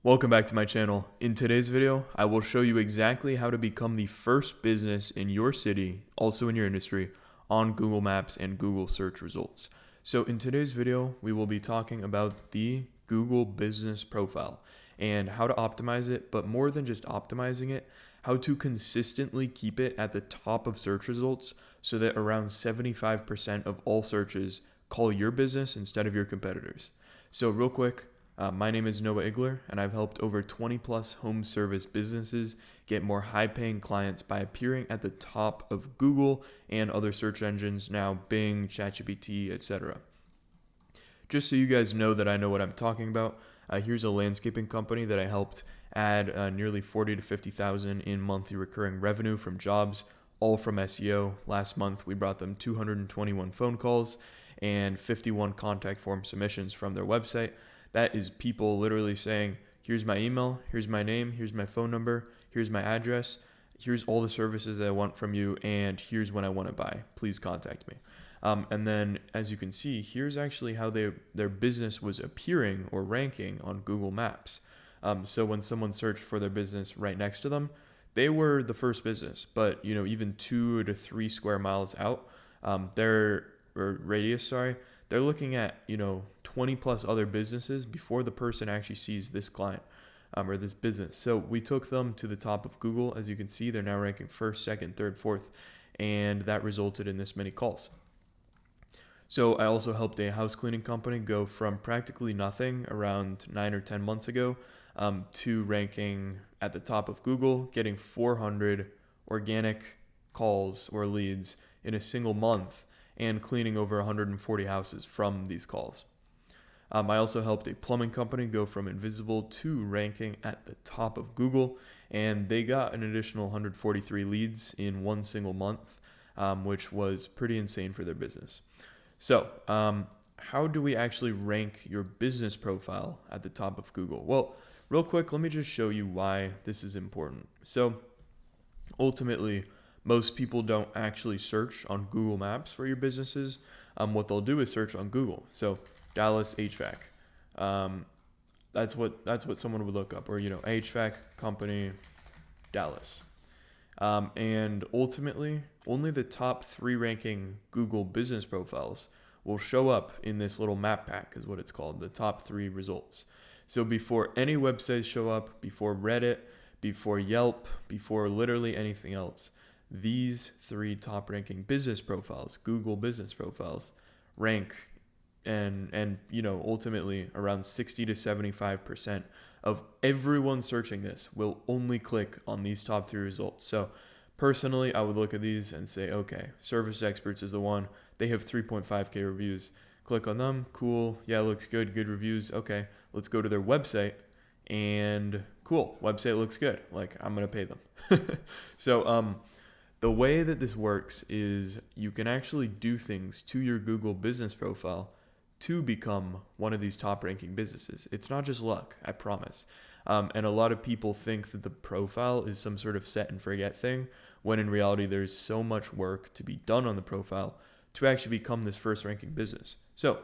Welcome back to my channel. In today's video, I will show you exactly how to become the first business in your city, also in your industry, on Google Maps and Google search results. So in today's video, we will be talking about the Google business profile and how to optimize it, but more than just optimizing it, how to consistently keep it at the top of search results so that around 75% of all searches call your business instead of your competitors. So real quick, my name is Noah Igler, and I've helped over 20 plus home service businesses get more high paying clients by appearing at the top of Google and other search engines, now Bing, ChatGPT, etc. Just so you guys know that I know what I'm talking about, here's a landscaping company that I helped add nearly 40 to 50,000 in monthly recurring revenue from jobs, all from SEO. Last month, we brought them 221 phone calls and 51 contact form submissions from their website. That is people literally saying, here's my email, here's my name, here's my phone number, here's my address, here's all the services that I want from you, and here's when I want to buy. Please contact me. And then, as you can see, here's actually how their business was appearing or ranking on Google Maps. So when someone searched for their business right next to them, they were the first business, but even 2 to 3 square miles out, their radius, they're looking at 20 plus other businesses before the person actually sees this client or this business. So we took them to the top of Google. As you can see, they're now ranking first, second, third, fourth, and that resulted in this many calls. So I also helped a house cleaning company go from practically nothing around 9 or 10 months ago to ranking at the top of Google, getting 400 organic calls or leads in a single month and cleaning over 140 houses from these calls. I also helped a plumbing company go from invisible to ranking at the top of Google, and they got an additional 143 leads in one single month, which was pretty insane for their business. So, how do we actually rank your business profile at the top of Google? Well, real quick, let me just show you why this is important. So, ultimately, most people don't actually search on Google Maps for your businesses. What they'll do is search on Google. So Dallas HVAC. That's what someone would look up, or HVAC company Dallas. And ultimately, only the top 3 ranking Google business profiles will show up in this little map pack, is what it's called, the top 3 results. So before any websites show up, before Reddit, before Yelp, before literally anything else, these 3 top ranking business profiles, Google business profiles, rank and ultimately around 60 to 75% of everyone searching this will only click on these top 3 results. So personally, I would look at these and say, okay, Service Experts is the one. They have 3.5K reviews. Click on them. Cool. Yeah, looks good. Good reviews. Okay, let's go to their website. And cool, website looks good. Like, I'm going to pay them. So the way that this works is you can actually do things to your Google business profile to become one of these top ranking businesses. It's not just luck, I promise. And a lot of people think that the profile is some sort of set and forget thing, when in reality, there's so much work to be done on the profile to actually become this first ranking business. So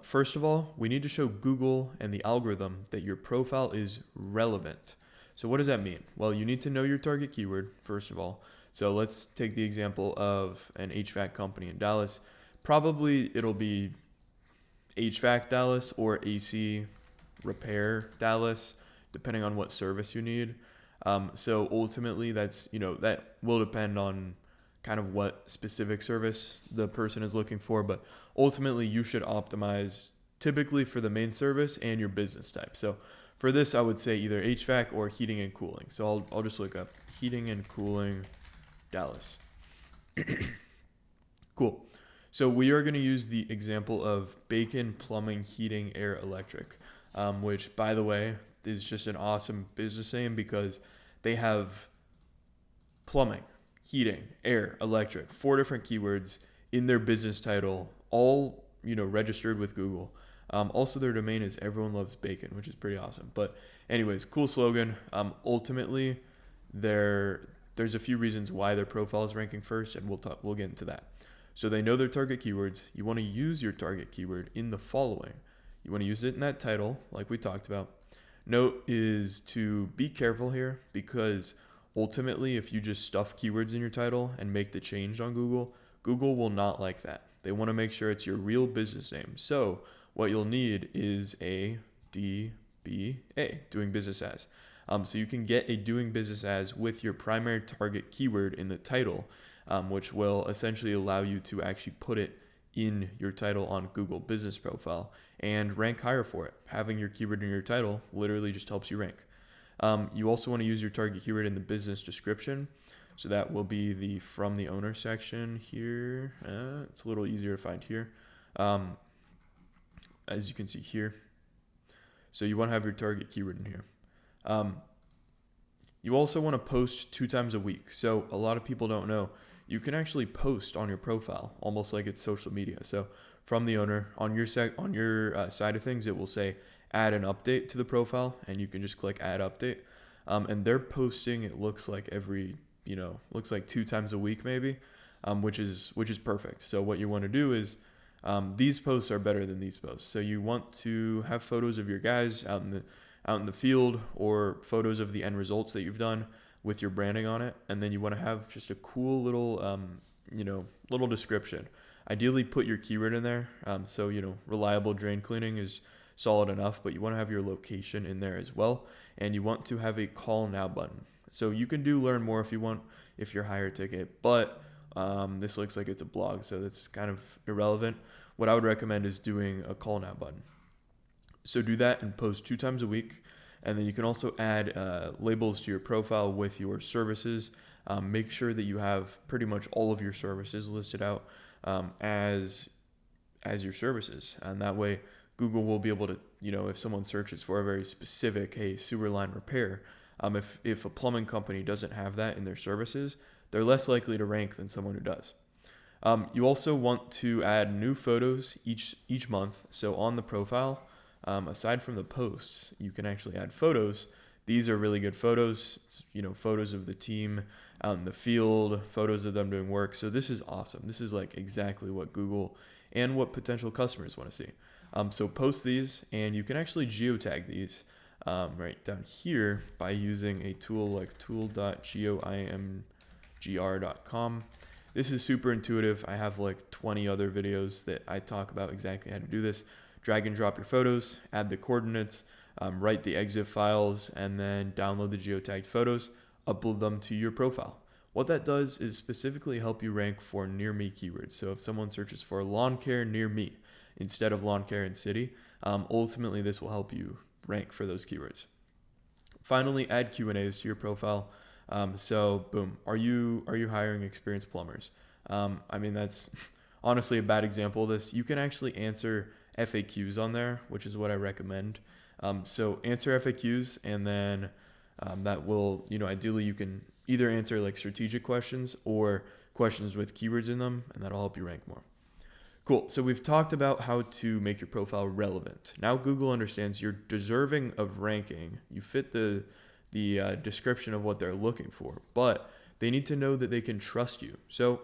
first of all, we need to show Google and the algorithm that your profile is relevant. So what does that mean? Well, you need to know your target keyword, first of all. So let's take the example of an HVAC company in Dallas. Probably it'll be HVAC Dallas or AC repair Dallas, depending on what service you need. So ultimately, that's that will depend on kind of what specific service the person is looking for. But ultimately, you should optimize typically for the main service and your business type. So for this, I would say either HVAC or heating and cooling. So I'll just look up heating and cooling Dallas. Cool. So we are going to use the example of Bacon Plumbing, Heating, Air, Electric, which, by the way, is just an awesome business name because they have plumbing, heating, air, electric, 4 different keywords in their business title, all registered with Google. Also, their domain is Everyone Loves Bacon, which is pretty awesome. But anyways, cool slogan. Ultimately, there's a few reasons why their profile is ranking first, and we'll get into that. So they know their target keywords. You want to use your target keyword in the following. You want to use it in that title, like we talked about. Note is to be careful here because ultimately, if you just stuff keywords in your title and make the change on Google, Google will not like that. They want to make sure it's your real business name. So what you'll need is a DBA, doing business as. So you can get a doing business as with your primary target keyword in the title, which will essentially allow you to actually put it in your title on Google Business Profile and rank higher for it. Having your keyword in your title literally just helps you rank. You also want to use your target keyword in the business description. So that will be the from the owner section here. It's a little easier to find here. As you can see here. So you want to have your target keyword in here. You also want to post 2 times a week. So a lot of people don't know, you can actually post on your profile, almost like it's social media. So from the owner, on your side of things, it will say add an update to the profile, and you can just click add update. And they're posting, it looks like looks like 2 times a week maybe, which is perfect. So what you want to do is, these posts are better than these posts. So you want to have photos of your guys out in the field, or photos of the end results that you've done with your branding on it, and then you want to have just a cool little little description. Ideally, put your keyword in there. So reliable drain cleaning is solid enough, but you want to have your location in there as well, and you want to have a call now button. So you can do learn more if you want, if you're higher ticket, but this looks like it's a blog, so that's kind of irrelevant. What I would recommend is doing a call now button. So do that and post 2 times a week. And then you can also add labels to your profile with your services. Make sure that you have pretty much all of your services listed out as your services. And that way Google will be able to, if someone searches for a very specific, hey, sewer line repair, if a plumbing company doesn't have that in their services, they're less likely to rank than someone who does. You also want to add new photos each month. So on the profile, aside from the posts, you can actually add photos. These are really good photos. It's, photos of the team out in the field, photos of them doing work. So this is awesome. This is like exactly what Google and what potential customers want to see. So post these, and you can actually geotag these right down here by using a tool like tool.goimgr.com. This is super intuitive. I have like 20 other videos that I talk about exactly how to do this. Drag and drop your photos, add the coordinates, write the EXIF files, and then download the geotagged photos, upload them to your profile. What that does is specifically help you rank for near me keywords. So if someone searches for lawn care near me instead of lawn care in city, ultimately this will help you rank for those keywords. Finally, add Q&As to your profile. So boom, are you hiring experienced plumbers? That's honestly a bad example of this. You can actually answer FAQs on there, which is what I recommend. So answer FAQs, and then that will, ideally you can either answer like strategic questions or questions with keywords in them, and that'll help you rank more. Cool. So we've talked about how to make your profile relevant. Now Google understands you're deserving of ranking. You fit the description of what they're looking for, but they need to know that they can trust you. So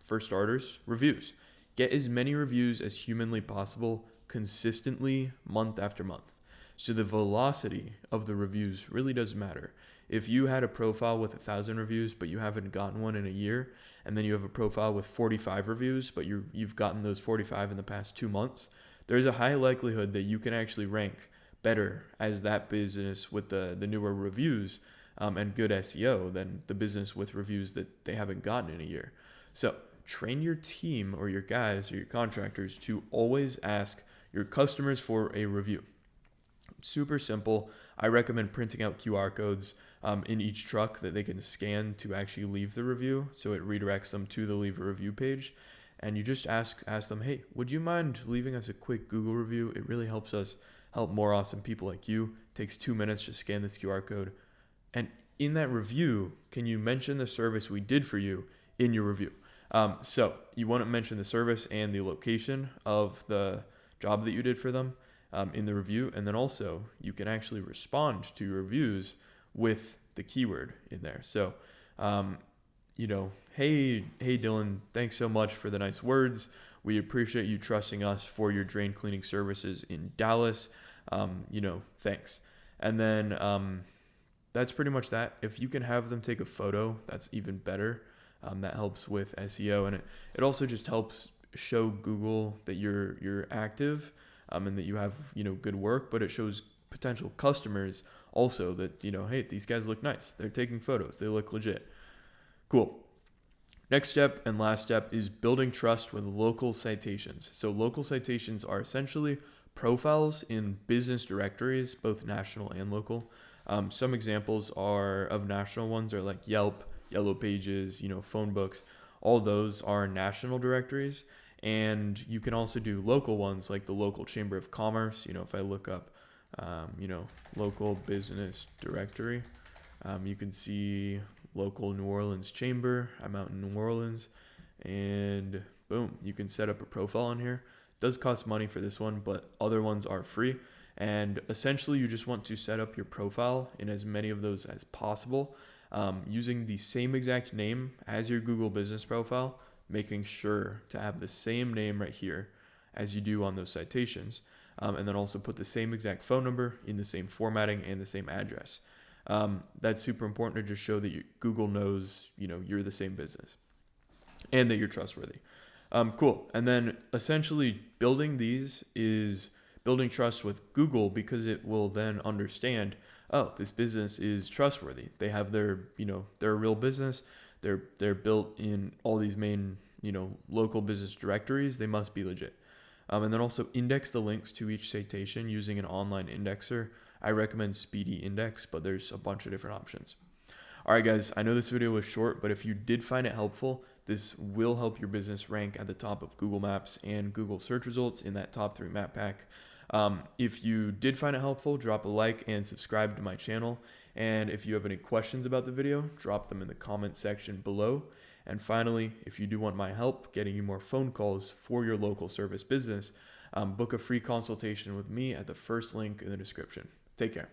for starters, reviews. Get as many reviews as humanly possible consistently month after month. So the velocity of the reviews really does matter. If you had a profile with 1,000 reviews, but you haven't gotten one in a year, and then you have a profile with 45 reviews, but you've gotten those 45 in the past 2 months, there's a high likelihood that you can actually rank better as that business with the newer reviews and good SEO than the business with reviews that they haven't gotten in a year. So train your team or your guys or your contractors to always ask your customers for a review. Super simple. I recommend printing out QR codes in each truck that they can scan to actually leave the review. So it redirects them to the leave a review page. And you just ask them, hey, would you mind leaving us a quick Google review? It really helps us help more awesome people like you. It takes 2 minutes to scan this QR code. And in that review, can you mention the service we did for you in your review? So you want to mention the service and the location of the job that you did for them in the review. And then also you can actually respond to your reviews with the keyword in there. So, hey Dylan, thanks so much for the nice words. We appreciate you trusting us for your drain cleaning services in Dallas. Thanks. And then that's pretty much that. If you can have them take a photo, that's even better. That helps with SEO, and it also just helps show Google that you're active, and that you have good work. But it shows potential customers also that hey, these guys look nice. They're taking photos. They look legit. Cool. Next step and last step is building trust with local citations. So local citations are essentially profiles in business directories, both national and local. Some examples of national ones are like Yelp, Yellow Pages, phone books. All those are national directories. And you can also do local ones like the local chamber of commerce. If I look up, local business directory, you can see local New Orleans chamber. I'm out in New Orleans, and boom, you can set up a profile on here. It does cost money for this one, but other ones are free. And essentially, you just want to set up your profile in as many of those as possible, using the same exact name as your Google business profile, making sure to have the same name right here as you do on those citations, and then also put the same exact phone number in the same formatting and the same address. That's super important to just show that Google knows you're the same business and that you're trustworthy. Cool. And then essentially building these is building trust with Google, because it will then understand, oh, this business is trustworthy. They have they're a real business. They're built in all these main local business directories. They must be legit. And then also index the links to each citation using an online indexer. I recommend Speedy Index, but there's a bunch of different options. All right, guys, I know this video was short, but if you did find it helpful, this will help your business rank at the top of Google Maps and Google search results in that top 3 map pack. If you did find it helpful, drop a like and subscribe to my channel. And if you have any questions about the video, drop them in the comment section below. And finally, if you do want my help getting you more phone calls for your local service business, book a free consultation with me at the first link in the description. Take care.